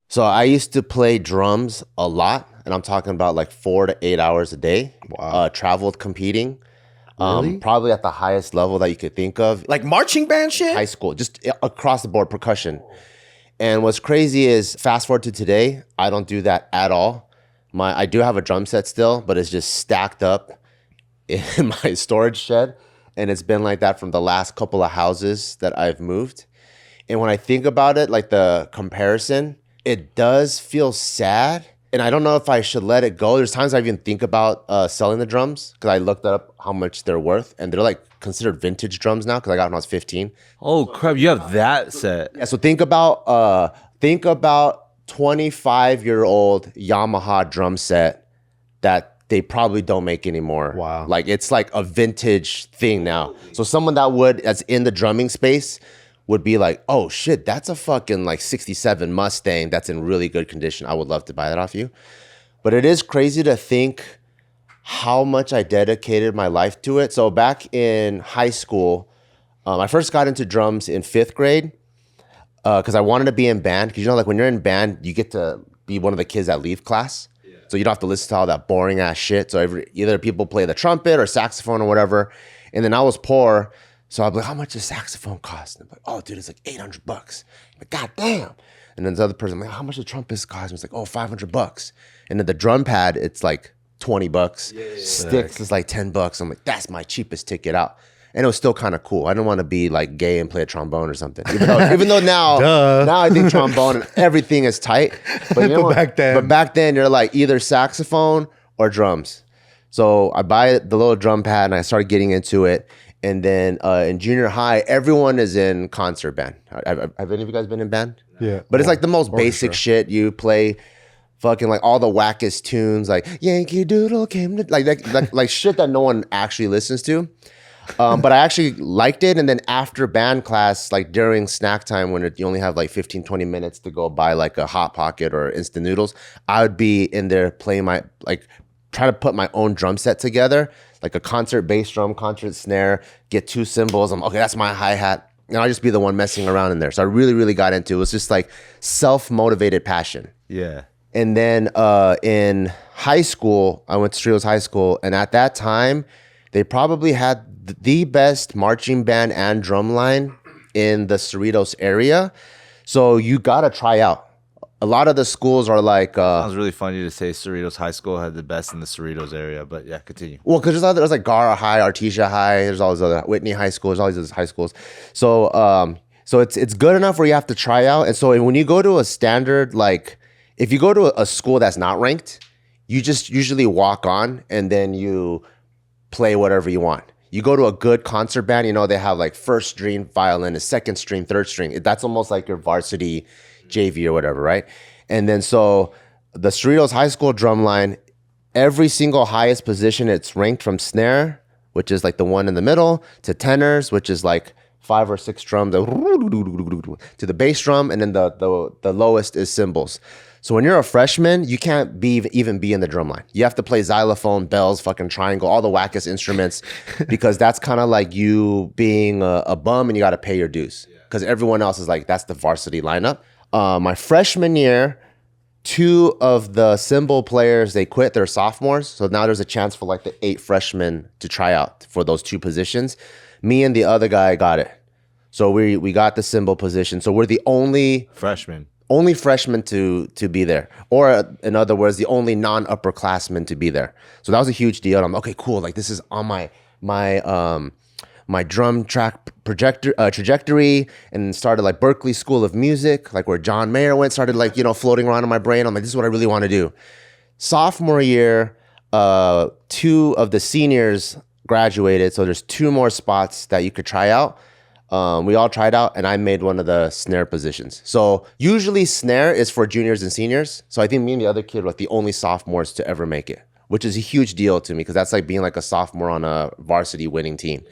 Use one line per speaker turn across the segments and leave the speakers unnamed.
So I used to play drums a lot, and I'm talking about like 4 to 8 hours a day.
Wow.
Traveled competing,
Really?
probably at the highest level that you could think of.
Like marching band shit?
High school, just across the board percussion. And what's crazy is fast forward to today, I don't do that at all. I do have a drum set still, but it's just stacked up in my storage shed. And it's been like that from the last couple of houses that I've moved. And when I think about it, like the comparison, it does feel sad. And I don't know if I should let it go. There's times I even think about selling the drums because I looked up how much they're worth. And they're like considered vintage drums now because I got them when I was 15.
Oh crap! You have that set.
Yeah, so think about 25-year-old Yamaha drum set that they probably don't make anymore.
Wow.
Like it's like a vintage thing now. So someone that's in the drumming space would be like, oh shit, that's a fucking like 67 Mustang that's in really good condition. I would love to buy that off you. But it is crazy to think how much I dedicated my life to it. So back in high school, I first got into drums in 5th grade because I wanted to be in band. Because like when you're in band, you get to be one of the kids that leave class. Yeah. So you don't have to listen to all that boring ass shit. So either people play the trumpet or saxophone or whatever. And then I was poor. So I'd be like, how much does saxophone cost? And I'm like, oh, dude, it's like $800. I'm like, God damn. And then the other person, I'm like, how much does trumpets cost? And it's like, oh, $500. And then the drum pad, it's like $20. Yeah. Sticks is like $10. I'm like, that's my cheapest ticket out. And it was still kind of cool. I didn't want to be like gay and play a trombone or something. Even though now I think trombone and everything is tight. But, back then you're like either saxophone or drums. So I buy the little drum pad and I started getting into it. And then in junior high, everyone is in concert band. Have any of you guys been in band?
Yeah.
But it's like the most basic shit. You play fucking like all the wackest tunes, like Yankee Doodle came to like shit that no one actually listens to. But I actually liked it. And then after band class, like during snack time when you only have like 15, 20 minutes to go buy like a Hot Pocket or instant noodles, I would be in there playing trying to put my own drum set together, like a concert bass drum, concert snare, get 2 cymbals. Okay, that's my hi-hat. And I'll just be the one messing around in there. So I really, really got into it. It was just like self-motivated passion.
Yeah.
And then in high school, I went to Cerritos High School. And at that time, they probably had the best marching band and drum line in the Cerritos area. So you got to try out. A lot of the schools are like...
Sounds really funny to say Cerritos High School had the best in the Cerritos area, but yeah, continue.
Well, because there's like Gara High, Artesia High, there's all these other Whitney High School, there's all these other high schools. So it's good enough where you have to try out. And so when you go to a standard, like if you go to a school that's not ranked, you just usually walk on and then you play whatever you want. You go to a good concert band, they have like first string violin, a second string, third string. That's almost like your varsity JV or whatever, right? And then so the Cerritos High School drum line, every single highest position, it's ranked from snare, which is like the one in the middle, to tenors, which is like 5 or 6 drums, to the bass drum, and then the lowest is cymbals. So when you're a freshman, you can't even be in the drum line. You have to play xylophone, bells, fucking triangle, all the wackest instruments, because that's kind of like you being a bum and you got to pay your dues. Because everyone else is like, that's the varsity lineup. My freshman year, 2 of the cymbal players, they quit. They're sophomores. So now there's a chance for like the 8 freshmen to try out for those 2 positions. Me and the other guy got it. So we got the cymbal position. So we're the only freshmen to be there. Or in other words, the only non-upperclassmen to be there. So that was a huge deal. And I'm okay, cool. Like this is on my drum track trajectory, and started like Berklee School of Music, like where John Mayer went, started like, floating around in my brain. I'm like, this is what I really want to do. Sophomore year, 2 of the seniors graduated. So there's 2 more spots that you could try out. We all tried out and I made one of the snare positions. So usually snare is for juniors and seniors. So I think me and the other kid were like the only sophomores to ever make it, which is a huge deal to me because that's like being like a sophomore on a varsity winning team.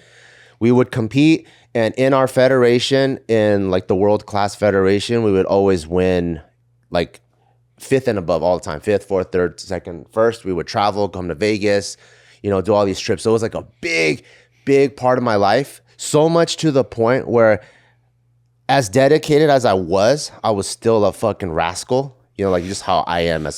We would compete, and in our federation, in like the world-class federation, we would always win like 5th and above all the time. 5th, 4th, 3rd, 2nd, 1st. We would travel, come to Vegas, do all these trips. So it was like a big, big part of my life. So much to the point where as dedicated as I was still a fucking rascal. You know, like just how I am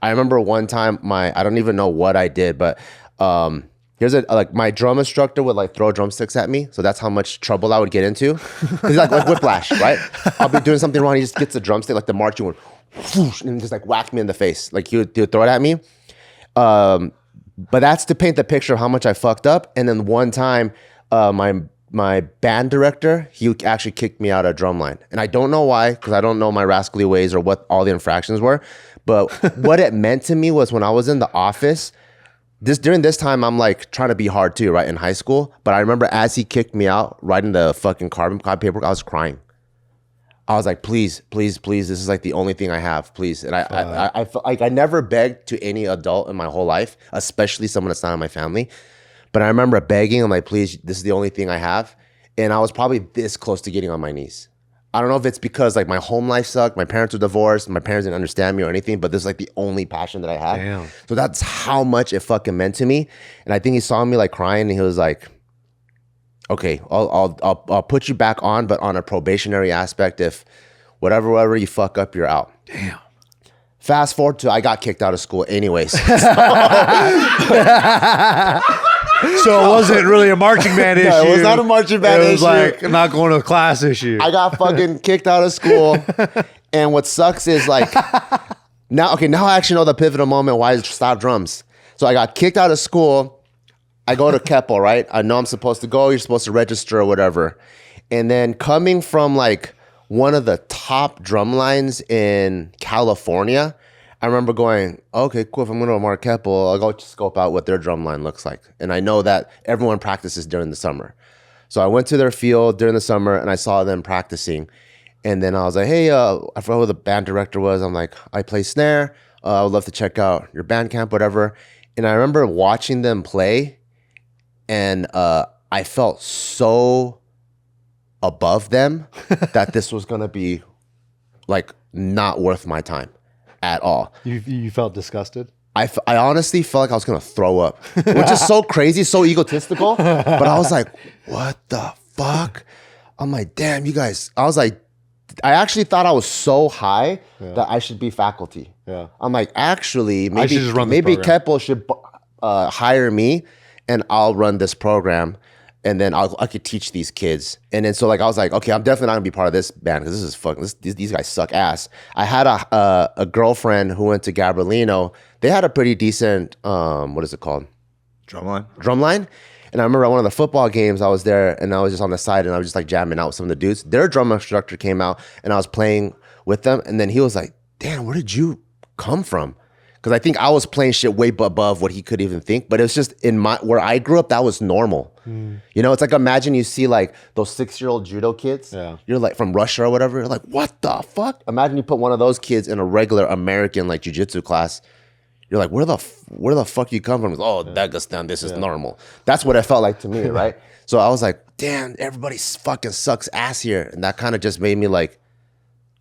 I remember one time I don't even know what I did, but like my drum instructor would like throw drumsticks at me. So that's how much trouble I would get into. He's like whiplash, right? I'll be doing something wrong. He just gets the drumstick, like the marching one, whoosh, and just like whack me in the face. Like he would throw it at me. But that's to paint the picture of how much I fucked up. And then one time, my band director, he actually kicked me out of drumline. And I don't know why, because I don't know my rascally ways or what all the infractions were. But what it meant to me was when I was in the office, during this time, I'm like trying to be hard too, right, in high school. But I remember as he kicked me out, writing the fucking carbon copy paperwork, I was crying. I was like, please, please, please, this is like the only thing I have, please. And I felt like I never begged to any adult in my whole life, especially someone that's not in my family. But I remember begging, I'm like, please, this is the only thing I have. And I was probably this close to getting on my knees. I don't know if it's because like my home life sucked, my parents were divorced, my parents didn't understand me or anything, but this is like the only passion that I had.
Damn.
So that's how much it fucking meant to me. And I think he saw me like crying and he was like, okay, I'll put you back on, but on a probationary aspect. If whatever you fuck up, you're out.
Damn.
Fast forward to I got kicked out of school anyways.
So it wasn't really a marching band issue.
No, it was not a marching band issue.
It was like not going to class issue.
I got fucking kicked out of school. And what sucks is like, now I actually know the pivotal moment why I stopped drums. So I got kicked out of school. I go to Keppel, right? I know I'm supposed to go. You're supposed to register or whatever. And then coming from like one of the top drum lines in California, I remember going, okay, cool. If I'm going to Mark Keppel, I'll go scope out what their drum line looks like. And I know that everyone practices during the summer. So I went to their field during the summer and I saw them practicing. And then I was like, hey, I forgot who the band director was. I'm like, I play snare. I would love to check out your band camp, whatever. And I remember watching them play and I felt so above them that this was going to be like not worth my time at all.
You felt disgusted?
I honestly felt like I was going to throw up, which is so crazy, so egotistical. But I was like, what the fuck? I'm like, damn, you guys. I was like, I actually thought I was so high that I should be faculty.
Yeah.
I'm like, actually,
I should just run this
maybe
program.
Keppel should hire me and I'll run this program. And then I could teach these kids. And then so like I was like, okay, I'm definitely not gonna be part of this band because this is fucking, these guys suck ass. I had a girlfriend who went to Gabrielino. They had a pretty decent, what is it called? Drumline. And I remember at one of the football games, I was there and I was just on the side and I was just like jamming out with some of the dudes. Their drum instructor came out and I was playing with them. And then he was like, damn, where did you come from? Because I think I was playing shit way above what he could even think. But it was just where I grew up, that was normal. You know, it's like imagine you see like those 6-year-old judo kids. Yeah. You're like from Russia or whatever. You're like, what the fuck? Imagine you put one of those kids in a regular American like jiu-jitsu class. You're like, where the fuck you come from? Oh, Dagestan, this is normal. That's what it felt like to me, right? So I was like, damn, everybody fucking sucks ass here. And that kind of just made me like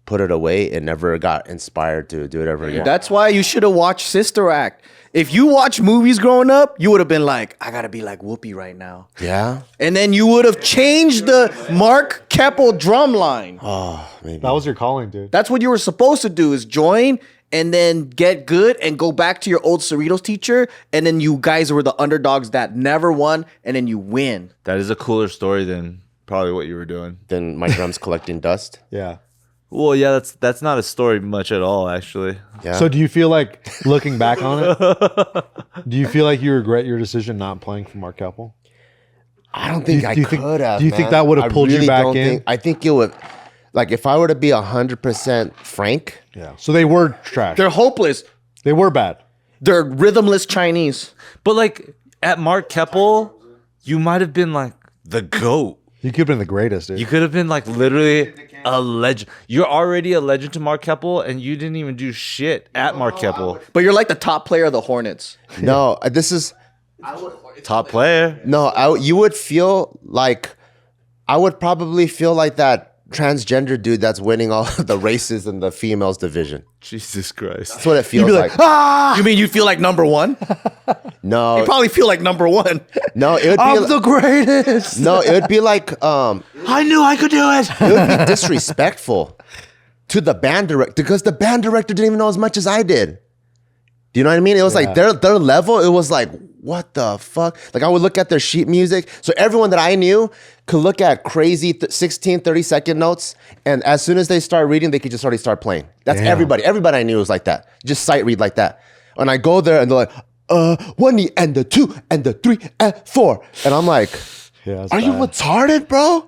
put it away and never got inspired to do it ever again.
That's why you should have watched Sister Act. If you watch movies growing up, you would have been like, I gotta be like Whoopi right now.
Yeah?
And then you would have changed the Mark Keppel drum line.
Oh, maybe.
That was your calling, dude.
That's what you were supposed to do, is join and then get good and go back to your old Cerritos teacher. And then you guys were the underdogs that never won. And then you win.
That is a cooler story than probably what you were doing.
Then my drum's collecting dust.
Yeah.
Well, yeah, that's not a story much at all, actually.
Yeah.
So do you feel like, looking back on it, do you feel like you regret your decision not playing for Mark Keppel?
I don't think I could have.
Do you think that would have pulled you back in?
I think it would. Like if I were to be 100% frank.
Yeah. So they were trash.
They're hopeless.
They were bad.
They're rhythmless Chinese.
But like at Mark Keppel, you might have been like the GOAT.
You could have been the greatest, dude.
You could have been like literally a legend. You're already a legend to Mark Keppel, and you didn't even do shit at Mark Keppel.
But you're like the top player of the Hornets.
No, this is
Top player.
no. You would feel like I would probably feel like that transgender dude that's winning all the races in the females division.
Jesus Christ.
That's what it feels like.
You mean you feel like number one?
No,
You probably feel like number one.
no, it would be.
I'm the greatest.
No, it would be like
I knew I could do it.
it would be disrespectful. to the band director because the band director didn't even know as much as I did. Do you know what I mean? It was like their level, it was like, what the fuck? Like I would look at their sheet music. So everyone that I knew could look at crazy 16, 30-second notes. And as soon as they start reading, they could just already start playing. That's everybody. Everybody I knew was like that. Just sight read like that. And I go there and they're like, 1 and the 2 and the 3 and 4. And I'm like, are you retarded, bro?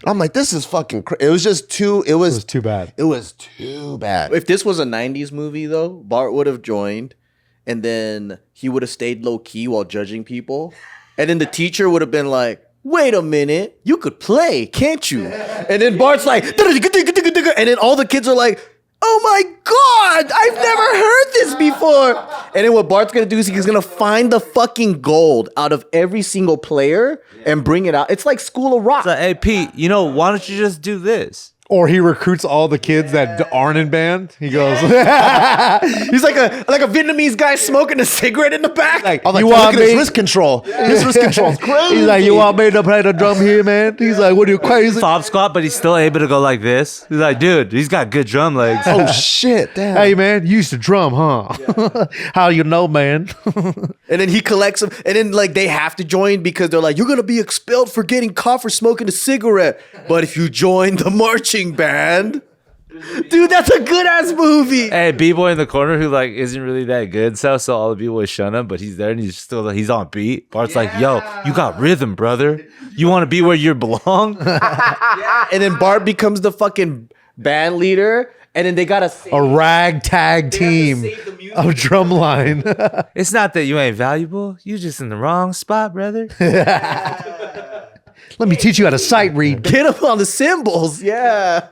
And I'm like, this is fucking crazy. It was just too, it was
too bad.
It was too bad.
If this was a 90s movie, though, Bart would have joined and then he would have stayed low key while judging people. And then the teacher would have been like, wait a minute, you could play, can't you? And then Bart's like, and then all the kids are like, oh my God, I've never heard this before. And then what Bart's gonna do is he's gonna find the fucking gold out of every single player and bring it out. It's like School of Rock.
It's like, hey, Pete, why don't you just do this?
Or he recruits all the kids that aren't in band. He goes,
He's like a Vietnamese guy smoking a cigarette in the back.
like,
I'm like,
you
look
want
at his
me?
wrist control. His wrist control is crazy.
He's like, you want me to play the drum here, man? He's like, what are you crazy?
Fob squat, but he's still able to go like this. He's like, dude, he's got good drum legs.
Oh shit, damn.
Hey, man, you used to drum, huh? How you know, man?
And then he collects them. And then like they have to join because they're like, you're going to be expelled for getting caught for smoking a cigarette. But if you join the marching band... Dude, that's a good ass movie.
Hey, B-boy in the corner who like isn't really that good, so all the B-boys shun him, but he's there and he's on beat. Bart's like, yo, you got rhythm, brother. You want to be where you belong?
And then Bart becomes the fucking band leader. And then they got
A ragtag team of drumline.
It's not that you ain't valuable. You just in the wrong spot, brother.
Let me teach you how to sight read.
get him on the cymbals. Yeah.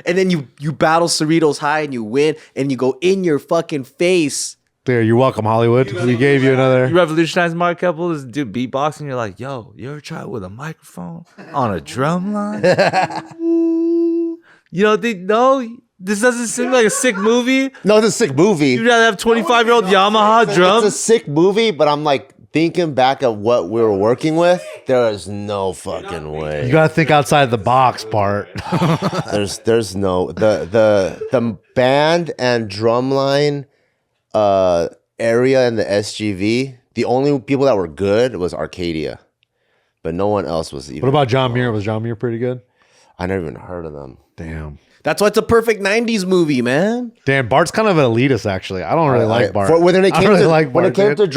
And then you battle Cerritos High and you win and you go in your fucking face.
There, you're welcome, Hollywood. We gave you another.
You revolutionized Mark Keppel, this dude beatboxing. You're like, yo, you ever try it with a microphone on a drum line? You don't think, no, this doesn't seem like a sick movie.
No, it's a sick movie.
You'd rather have 25-year-old Yamaha drums?
It's a sick movie, but I'm like thinking back of what we were working with. There is no fucking way.
You gotta think outside the box, Bart.
There's no the band and drumline area in the SGV. The only people that were good was Arcadia, but no one else was even.
What about John Muir? Was John Muir pretty good?
I never even heard of them.
Damn.
That's why it's a perfect 90s movie, man.
Damn, Bart's kind of an elitist, actually. I don't really like Bart.
When it came
Bart,
to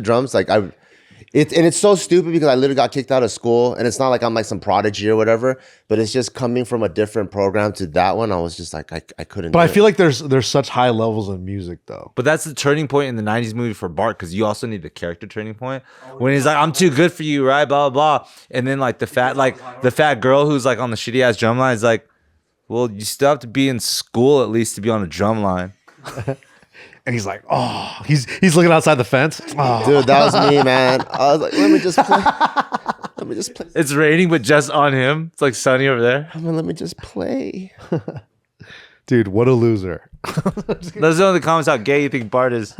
drums, like it's so stupid because I literally got kicked out of school, and it's not like I'm like some prodigy or whatever, but it's just coming from a different program to that one. I was just like, I couldn't.
But I feel like there's such high levels of music though.
But that's the turning point in the 90s movie for Bart, because you also need the character turning point. When he's like, I'm too good for you, right? Blah, blah, blah. And then like the fat girl who's like on the shitty ass drum line is like, well, you still have to be in school at least to be on a drum line.
And he's like, oh, he's looking outside the fence. Oh.
Dude, that was me, man. I was like, let me just play.
It's raining, but just on him. It's like sunny over there.
Let me just play.
Dude, what a loser.
Let us know in the comments how gay you think Bart is.